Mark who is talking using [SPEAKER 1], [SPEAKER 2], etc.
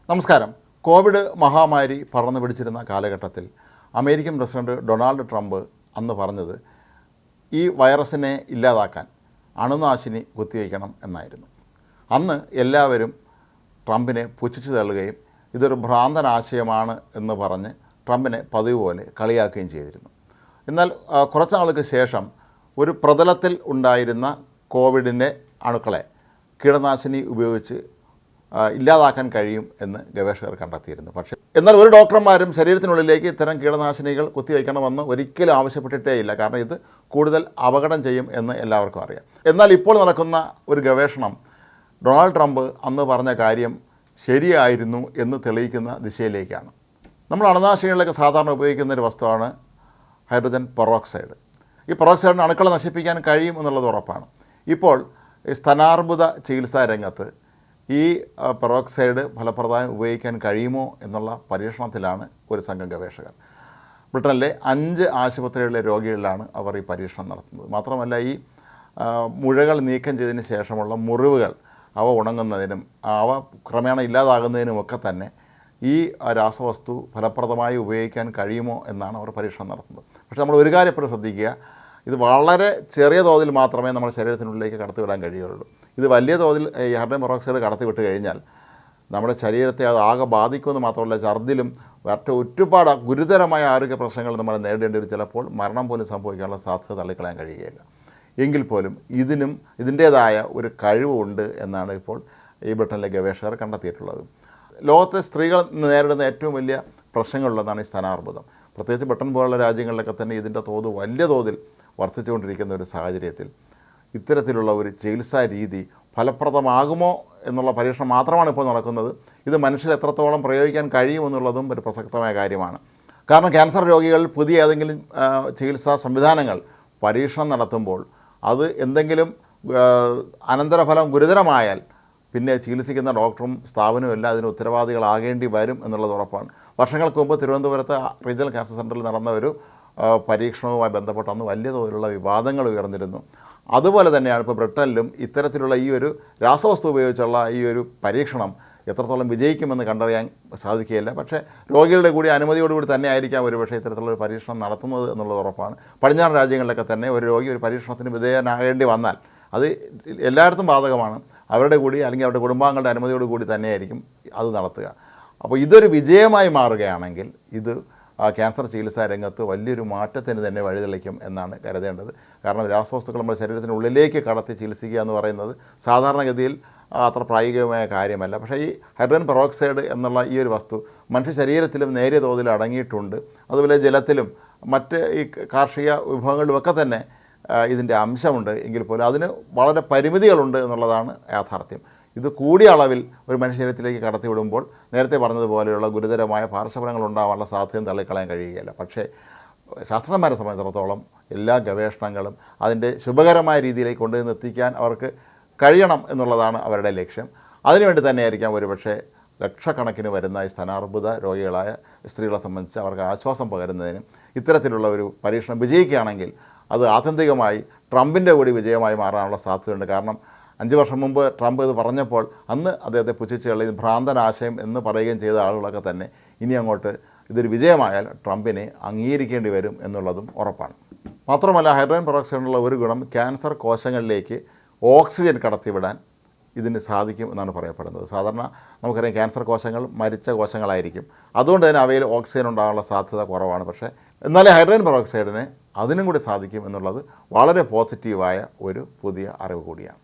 [SPEAKER 1] നമസ്കാരം. കോവിഡ് മഹാമാരി പടർന്നു പിടിച്ചിരുന്ന കാലഘട്ടത്തിൽ അമേരിക്കൻ പ്രസിഡന്റ് ഡൊണാൾഡ് ട്രംപ് അന്ന് പറഞ്ഞത് ഈ വൈറസിനെ ഇല്ലാതാക്കാൻ അണുനാശിനി കുത്തിവയ്ക്കണം എന്നായിരുന്നു. അന്ന് എല്ലാവരും ട്രംപിനെ പുച്ഛിച്ചു തള്ളുകയും ഇതൊരു ഭ്രാന്തനാശയമാണ് എന്ന് പറഞ്ഞ് ട്രംപിനെ പതിവ് പോലെ കളിയാക്കുകയും ചെയ്തിരുന്നു. എന്നാൽ കുറച്ച് നാൾക്ക് ശേഷം ഒരു പ്രതലത്തിൽ ഉണ്ടായിരുന്ന കോവിഡിൻ്റെ അണുക്കളെ കീടനാശിനി ഉപയോഗിച്ച് ഇല്ലാതാക്കാൻ കഴിയും എന്ന് ഗവേഷകർ കണ്ടെത്തിയിരുന്നു. എന്നാൽ ഒരു ഡോക്ടർമാരും ശരീരത്തിനുള്ളിലേക്ക് ഇത്തരം കീടനാശിനികൾ കുത്തിവയ്ക്കണമെന്ന് ഒരിക്കലും ആവശ്യപ്പെട്ടിട്ടേ ഇല്ല. കാരണം ഇത് കൂടുതൽ അപകടം ചെയ്യും എന്ന് എല്ലാവർക്കും അറിയാം. എന്നാൽ ഇപ്പോൾ നടക്കുന്ന ഒരു ഗവേഷണം ഡൊണാൾഡ് ട്രംപ് അന്ന് പറഞ്ഞ കാര്യം ശരിയായിരുന്നു എന്ന് തെളിയിക്കുന്ന ദിശയിലേക്കാണ്. നമ്മൾ അണുനാശിനികളിലൊക്കെ സാധാരണ ഉപയോഗിക്കുന്ന ഒരു വസ്തുവാണ് ഹൈഡ്രജൻ പെറോക്സൈഡ്. ഈ പെറോക്സൈഡിന് അണുക്കളെ നശിപ്പിക്കാൻ കഴിയും എന്നുള്ളത് ഉറപ്പാണ്. ഇപ്പോൾ സ്തനാർബുദ ചികിത്സാ രംഗത്ത് ഈ പെറോക്സൈഡ് ഫലപ്രദമായി ഉപയോഗിക്കാൻ കഴിയുമോ എന്നുള്ള പരീക്ഷണത്തിലാണ് ഒരു സംഘം ഗവേഷകർ. ബ്രിട്ടനിലെ 5 ആശുപത്രികളിലെ രോഗികളിലാണ് അവർ ഈ പരീക്ഷണം നടത്തുന്നത്. മാത്രമല്ല ഈ മുഴകൾ നീക്കം ചെയ്തതിന് ശേഷമുള്ള മുറിവുകൾ അവ ഉണങ്ങുന്നതിനും അവ ക്രമേണ ഇല്ലാതാകുന്നതിനുമൊക്കെ തന്നെ ഈ രാസവസ്തു ഫലപ്രദമായി ഉപയോഗിക്കാൻ കഴിയുമോ എന്നാണ് അവർ പരീക്ഷണം നടത്തുന്നത്. പക്ഷേ നമ്മൾ ഒരു കാര്യം എപ്പോഴും ശ്രദ്ധിക്കുക, ഇത് വളരെ ചെറിയ തോതിൽ മാത്രമേ നമ്മുടെ ശരീരത്തിനുള്ളിലേക്ക് കടത്തിവിടാൻ കഴിയുകയുള്ളൂ. ഇത് വലിയ തോതിൽ ഈ ഹൈഡ്രജൻ പെറോക്സൈഡ് കടത്തിവിട്ട് കഴിഞ്ഞാൽ നമ്മുടെ ശരീരത്തെ അത് ആകെ ബാധിക്കുമെന്ന് മാത്രമല്ല ഛർദ്ദിലും ഒരുപാട് ഗുരുതരമായ ആരോഗ്യ പ്രശ്നങ്ങൾ നമ്മൾ നേരിടേണ്ടി വരും. ചിലപ്പോൾ മരണം പോലും സംഭവിക്കാനുള്ള സാധ്യത തള്ളിക്കളയാൻ കഴിയുകയില്ല. എങ്കിൽ പോലും ഇതിൻ്റേതായ ഒരു കഴിവുണ്ട് എന്നാണ് ഇപ്പോൾ ഈ ബ്രിട്ടനിലെ ഗവേഷകർ കണ്ടെത്തിയിട്ടുള്ളത്. ലോകത്തെ സ്ത്രീകൾ നേരിടുന്ന ഏറ്റവും വലിയ പ്രശ്നങ്ങളുള്ളതാണ് ഈ സ്തനാർബുദം. പ്രത്യേകിച്ച് ബ്രിട്ടൻ പോലുള്ള രാജ്യങ്ങളിലൊക്കെ തന്നെ ഇതിൻ്റെ തോത് വലിയ തോതിൽ വർദ്ധിച്ചുകൊണ്ടിരിക്കുന്ന ഒരു സാഹചര്യത്തിൽ ഇത്തരത്തിലുള്ള ഒരു ചികിത്സാ രീതി ഫലപ്രദമാകുമോ എന്നുള്ള പരീക്ഷണം മാത്രമാണ് ഇപ്പോൾ നടക്കുന്നത്. ഇത് മനുഷ്യർ എത്രത്തോളം പ്രയോഗിക്കാൻ കഴിയുമെന്നുള്ളതും ഒരു പ്രസക്തമായ കാര്യമാണ്. കാരണം ക്യാൻസർ രോഗികൾ പുതിയ ഏതെങ്കിലും ചികിത്സാ സംവിധാനങ്ങൾ പരീക്ഷണം നടത്തുമ്പോൾ അത് എന്തെങ്കിലും അനന്തരഫലം ഗുരുതരമായാൽ പിന്നെ ചികിത്സിക്കുന്ന ഡോക്ടറും സ്ഥാപനവും എല്ലാം അതിന് ഉത്തരവാദികളാകേണ്ടി വരും എന്നുള്ളത് ഉറപ്പാണ്. വർഷങ്ങൾക്ക് മുമ്പ് തിരുവനന്തപുരത്ത് റീജിയണൽ ക്യാൻസർ സെൻ്ററിൽ നടന്ന ഒരു പരീക്ഷണവുമായി ബന്ധപ്പെട്ട് അന്ന് വലിയ തോതിലുള്ള വിവാദങ്ങൾ ഉയർന്നിരുന്നു. അതുപോലെ തന്നെയാണ് ഇപ്പോൾ ബ്രിട്ടനിലും ഇത്തരത്തിലുള്ള ഈ ഒരു രാസവസ്തു ഉപയോഗിച്ചുള്ള ഈ ഒരു പരീക്ഷണം എത്രത്തോളം വിജയിക്കുമെന്ന് കണ്ടറിയാൻ സാധിക്കുകയില്ല. പക്ഷേ രോഗികളുടെ കൂടി അനുമതിയോടുകൂടി തന്നെ ആയിരിക്കാം ഒരുപക്ഷെ ഇത്തരത്തിലുള്ള ഒരു പരീക്ഷണം നടത്തുന്നത് എന്നുള്ളത് ഉറപ്പാണ്. പടിഞ്ഞാറൻ രാജ്യങ്ങളിലൊക്കെ തന്നെ ഒരു രോഗി ഒരു പരീക്ഷണത്തിന് വിധേയനാകേണ്ടി വന്നാൽ അത് എല്ലായിടത്തും ബാധകമാണ്. അവരുടെ കൂടി അല്ലെങ്കിൽ അവരുടെ കുടുംബാംഗങ്ങളുടെ അനുമതിയോട് കൂടി തന്നെയായിരിക്കും അത് നടത്തുക. അപ്പോൾ ഇതൊരു വിജയമായി മാറുകയാണെങ്കിൽ ഇത് ക്യാൻസർ ചികിത്സാ രംഗത്ത് വലിയൊരു മാറ്റത്തിന് തന്നെ വഴിതെളിക്കും എന്നാണ് കരുതേണ്ടത്. കാരണം രാസവസ്തുക്കൾ നമ്മുടെ ശരീരത്തിനുള്ളിലേക്ക് കടത്തി ചികിത്സിക്കുക എന്ന് പറയുന്നത് സാധാരണഗതിയിൽ അത്ര പ്രായോഗികമായ കാര്യമല്ല. പക്ഷേ ഈ ഹൈഡ്രജൻ പെറോക്സൈഡ് എന്നുള്ള ഈ ഒരു വസ്തു മനുഷ്യ ശരീരത്തിലും നേരിയ തോതിൽ അടങ്ങിയിട്ടുണ്ട്. അതുപോലെ ജലത്തിലും മറ്റ് ഈ കാർഷിക വിഭവങ്ങളിലുമൊക്കെ തന്നെ ഇതിൻ്റെ അംശമുണ്ട്. എങ്കിൽ പോലും അതിന് വളരെ പരിമിതികളുണ്ട് എന്നുള്ളതാണ് യാഥാർത്ഥ്യം. ഇത് കൂടിയ അളവിൽ ഒരു മനുഷ്യശരീരത്തിലേക്ക് കടത്തിവിടുമ്പോൾ നേരത്തെ പറഞ്ഞതുപോലെയുള്ള ഗുരുതരമായ പാർശ്വഫലങ്ങൾ ഉണ്ടാകാനുള്ള സാധ്യതയും തള്ളിക്കളയാൻ കഴിയുകയില്ല. പക്ഷേ ശാസ്ത്രജ്ഞന്മാരെ സംബന്ധിച്ചിടത്തോളം എല്ലാ ഗവേഷണങ്ങളും അതിൻ്റെ ശുഭകരമായ രീതിയിലേക്ക് കൊണ്ടുവന്ന് എത്തിക്കാൻ അവർക്ക് കഴിയണം എന്നുള്ളതാണ് അവരുടെ ലക്ഷ്യം. അതിനുവേണ്ടി തന്നെയായിരിക്കാം ഒരുപക്ഷെ ലക്ഷക്കണക്കിന് വരുന്ന ഈ സ്തനാർബുദ രോഗികളായ സ്ത്രീകളെ സംബന്ധിച്ച് അവർക്ക് ആശ്വാസം പകരുന്നതിനും ഇത്തരത്തിലുള്ള ഒരു പരീക്ഷണം വിജയിക്കുകയാണെങ്കിൽ അത് ആത്യന്തികമായി ട്രംപിൻ്റെ കൂടി വിജയമായി മാറാനുള്ള സാധ്യതയുണ്ട്. കാരണം 5 വർഷം മുമ്പ് ട്രംപ് ഇത് പറഞ്ഞപ്പോൾ അന്ന് അദ്ദേഹത്തെ പുച്ഛിച്ചുള്ള ഇത് ഭ്രാന്തനാശയം എന്ന് പറയുകയും ചെയ്ത ആളുകളൊക്കെ തന്നെ ഇനി അങ്ങോട്ട് ഇതൊരു വിജയമായാൽ ട്രംപിനെ അംഗീകരിക്കേണ്ടി വരും എന്നുള്ളതും ഉറപ്പാണ്. മാത്രമല്ല ഹൈഡ്രജൻ പെറോക്സൈഡിനുള്ള ഒരു ഗുണം ക്യാൻസർ കോശങ്ങളിലേക്ക് ഓക്സിജൻ കടത്തിവിടാൻ ഇതിന് സാധിക്കും എന്നാണ് പറയപ്പെടുന്നത്. സാധാരണ നമുക്കറിയാം ക്യാൻസർ കോശങ്ങൾ മരിച്ച കോശങ്ങളായിരിക്കും. അതുകൊണ്ട് തന്നെ അവയിൽ ഓക്സിജൻ ഉണ്ടാകാനുള്ള സാധ്യത കുറവാണ്. പക്ഷേ എന്നാലേ ഹൈഡ്രജൻ പെറോക്സൈഡിന് അതിനും കൂടി സാധിക്കും എന്നുള്ളത് വളരെ പോസിറ്റീവായ ഒരു പുതിയ അറിവ് കൂടിയാണ്.